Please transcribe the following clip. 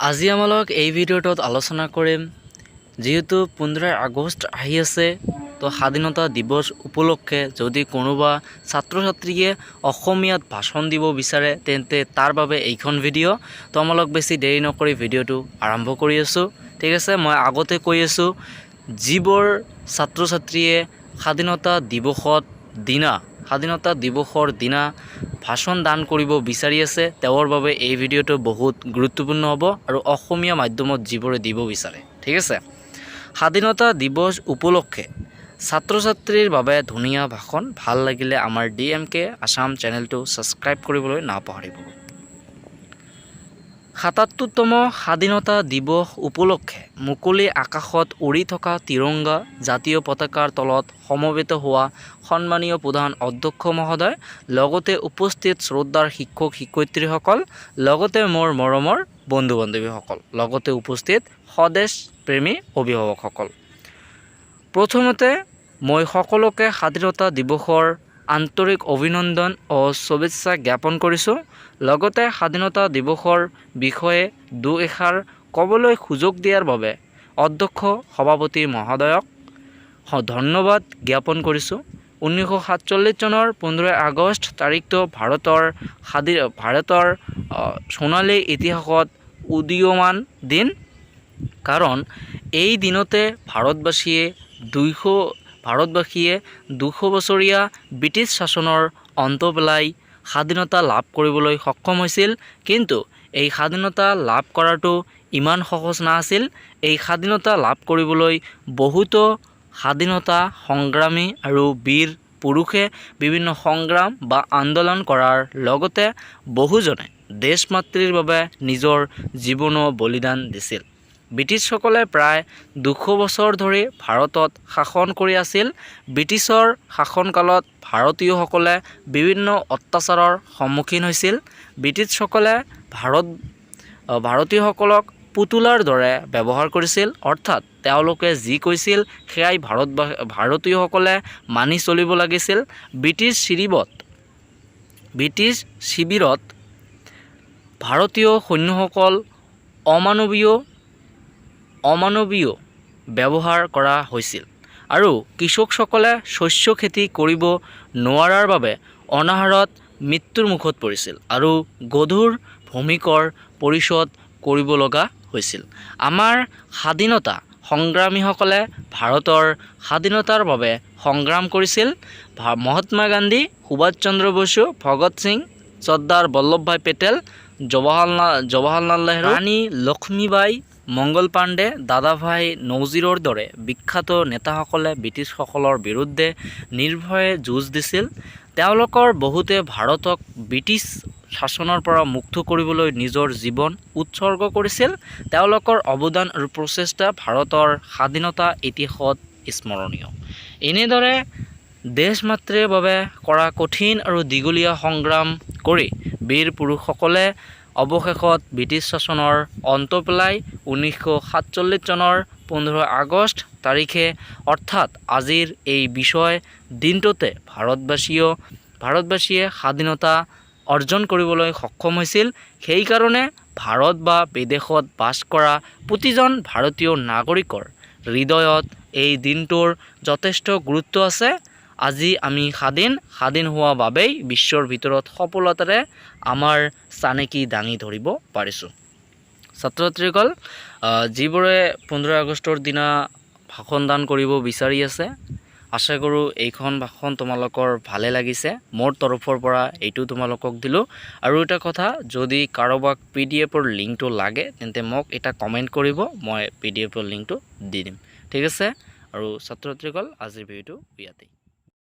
আজি আমালোক এই ভিডিঅ'টোত আলোচনা কৰিম যেহেতু 15 আগষ্ট আহি আছে তো স্বাধীনতা দিৱস উপলক্ষে যদি কোনোবা ছাত্ৰ ছাত্ৰীয়ে অসমীয়াত ভাষণ দিব বিচাৰে তেন্তে তাৰ বাবে এইখন ভিডিঅ' তো আমালোক বেছি দেৰি নকৰি ভিডিঅ'টো আৰম্ভ কৰি আছো। ঠিক আছে, মই আগতে কৈ আছো যিবোৰ ছাত্ৰ ছাত্ৰীয়ে স্বাধীনতা দিৱসৰ দিনা ভাষণ দান কৰিব বিচাৰি আছে তেওঁৰ বাবে এই ভিডিঅ'টো বহুত গুৰুত্বপূৰ্ণ হ'ব আৰু অসমীয়া মাধ্যমত যিবোৰে দিব বিচাৰে। ঠিক আছে, স্বাধীনতা দিৱস উপলক্ষে ছাত্ৰ ছাত্ৰীৰ বাবে ধুনীয়া ভাষণ ভাল লাগিলে আমাৰ DMK আসাম চেনেলটো সাবস্ক্ৰাইব কৰিবলৈ নাপাহৰিব। ৭৭তম স্বাধীনতা দিৱস উপলক্ষে মুকলি আকাশত উৰি থকা তিৰংগা জাতীয় পতাকাৰ তলত সমবেত হোৱা সন্মানীয় প্ৰধান অধ্যক্ষ মহোদয়, লগতে উপস্থিত শ্ৰদ্ধাৰ শিক্ষক শিক্ষয়িত্ৰীসকল, লগতে মোৰ মৰমৰ বন্ধু বান্ধৱীসকল, লগতে উপস্থিত স্বদেশ প্ৰেমী অভিভাৱকসকল। প্ৰথমতে মই সকলোকে স্বাধীনতা দিৱসৰ আন্তৰিক অভিনন্দন ও শুভেচ্ছা জ্ঞাপন কৰিছোঁ। লগতে স্বাধীনতা দিৱসৰ বিষয়ে দুই এষাৰ ক'বলৈ সুযোগ দিয়াৰ বাবে অধ্যক্ষ সভাপতি মহোদয়ক ধন্যবাদ জ্ঞাপন কৰিছোঁ। 1947 চনৰ 15 আগষ্ট তাৰিখটো ভাৰতৰ সোণালী ইতিহাসত উদীয়মান দিন, কাৰণ এই দিনতে ভাৰতবাসীয়ে 200 বছৰীয়া ব্ৰিটিছ শাসনৰ অন্ত পেলাই স্বাধীনতা লাভ কৰিবলৈ সক্ষম হৈছিল। কিন্তু এই স্বাধীনতা লাভ কৰাটো ইমান সহজ নাছিল। এই স্বাধীনতা লাভ কৰিবলৈ বহুতো স্বাধীনতা সংগ্ৰামী আৰু বীৰ পুৰুষে বিভিন্ন সংগ্ৰাম বা আন্দোলন কৰাৰ লগতে বহুজনে দেশ মাতৃৰ বাবে নিজৰ জীৱনো বলিদান দিছিল। ব্ৰিটিছসকলে প্ৰায় 200 বছৰ ধৰি ভাৰতত শাসন কৰি আছিল। ব্ৰিটিছৰ শাসনকালত ভাৰতীয়সকলে বিভিন্ন অত্যাচাৰৰ সন্মুখীন হৈছিল। ব্ৰিটিছসকলে ভাৰতীয়সকলক পুতলাৰ দৰে ব্যৱহাৰ কৰিছিল, অৰ্থাৎ তেওঁলোকে যি কৈছিল সেয়াই ভাৰতীয়সকলে মানি চলিব লাগিছিল। ব্ৰিটিছ শিবিৰত ভাৰতীয় সৈন্যসকল অমানৱীয় ব্যৱহাৰ কৰা হৈছিল আৰু কৃষকসকলে শস্য খেতি কৰিব নোৱাৰাৰ বাবে অনাহাৰত মৃত্যুৰ মুখত পৰিছিল আৰু গধুৰ ভূমিকৰ পৰিশোধ কৰিব লগা হৈছিল। আমাৰ স্বাধীনতা সংগ্ৰামীসকলে ভাৰতৰ স্বাধীনতাৰ বাবে সংগ্ৰাম কৰিছিল। মহাত্মা গান্ধী, সুভাষ চন্দ্ৰ বসু, ভগত সিং, চৰ্দাৰ বল্লভভাই পেটেল, জৱাহৰলাল নেহৰু, ৰাণী লক্ষ্মীবাই, মংগল পাণ্ডে, দাদাভাই নৌৰোজীৰ দৰে বিখ্যাত নেতাসকলে ব্ৰিটিছসকলৰ বিৰুদ্ধে নিৰ্ভয়ে যুঁজ দিছিল। তেওঁলোকৰ বহুতে ভাৰতক ব্ৰিটিছ শাসনৰ পৰা মুক্ত কৰিবলৈ নিজৰ জীৱন উৎসৰ্গ কৰিছিল। তেওঁলোকৰ অৱদান আৰু প্ৰচেষ্টা ভাৰতৰ স্বাধীনতা ইতিহাসত স্মৰণীয়। এনেদৰে দেশ মাতৃৰ বাবে কৰা কঠিন আৰু দীঘলীয়া সংগ্ৰাম কৰি বীৰ পুৰুষসকলে অৱশেষত ব্ৰিটিছ শাসনৰ অন্ত পেলাই 1947 চনৰ 15 আগষ্ট তাৰিখে অৰ্থাৎ আজিৰ এই বিশেষ দিনটোতে ভাৰতবাসীয়ে স্বাধীনতা অৰ্জন কৰিবলৈ সক্ষম হৈছিল। সেইকাৰণে ভাৰত বা বিদেশত বাস কৰা প্ৰতিজন ভাৰতীয় নাগৰিকৰ হৃদয়ত এই দিনটোৰ যথেষ্ট গুৰুত্ব আছে। আজি আমি স্বাধীন হোৱা বাবেই বিশ্বৰ ভিতৰত সফলতাৰে আমাৰ চানেকি দাঙি ধৰিব পাৰিছোঁ। ছাত্ৰ ছাত্ৰীসকল, যিবোৰে 15 আগষ্টৰ দিনা ভাষণ দান কৰিব বিচাৰি আছে, আশা কৰোঁ এইখন ভাষণ তোমালোকৰ ভালে লাগিছে। মোৰ তৰফৰ পৰা এইটো তোমালোকক দিলোঁ। আৰু এটা কথা, যদি কাৰোবাক PDF-ৰ লিংকটো লাগে তেন্তে মোক এটা কমেণ্ট কৰিব, মই PDF-ৰ লিংকটো দি দিম। ঠিক আছে, আৰু ছাত্ৰ ছাত্ৰীসকল আজিৰ ভিডিঅ'টো ইয়াতেই।